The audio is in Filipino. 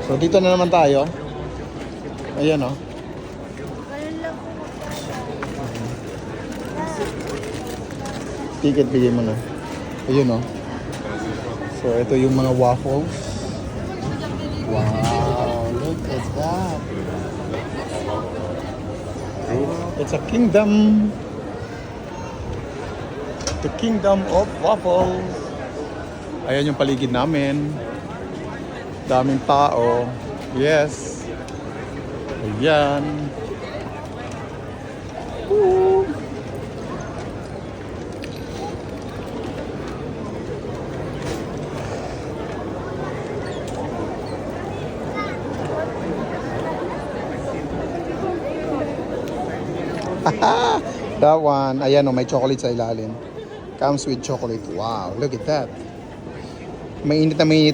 So dito na naman tayo. Ayan o. Ticket bigay mo na. Ayun o. So ito yung mga waffles. Wow, look at that. It's a kingdom. The kingdom of waffles. Ayan yung paligid namin. Daming tao. Yes. Ayan. Woo. That one. Ayan o, may chocolate sa ilalim. Comes with chocolate. Wow, look at that. Mainit na mainit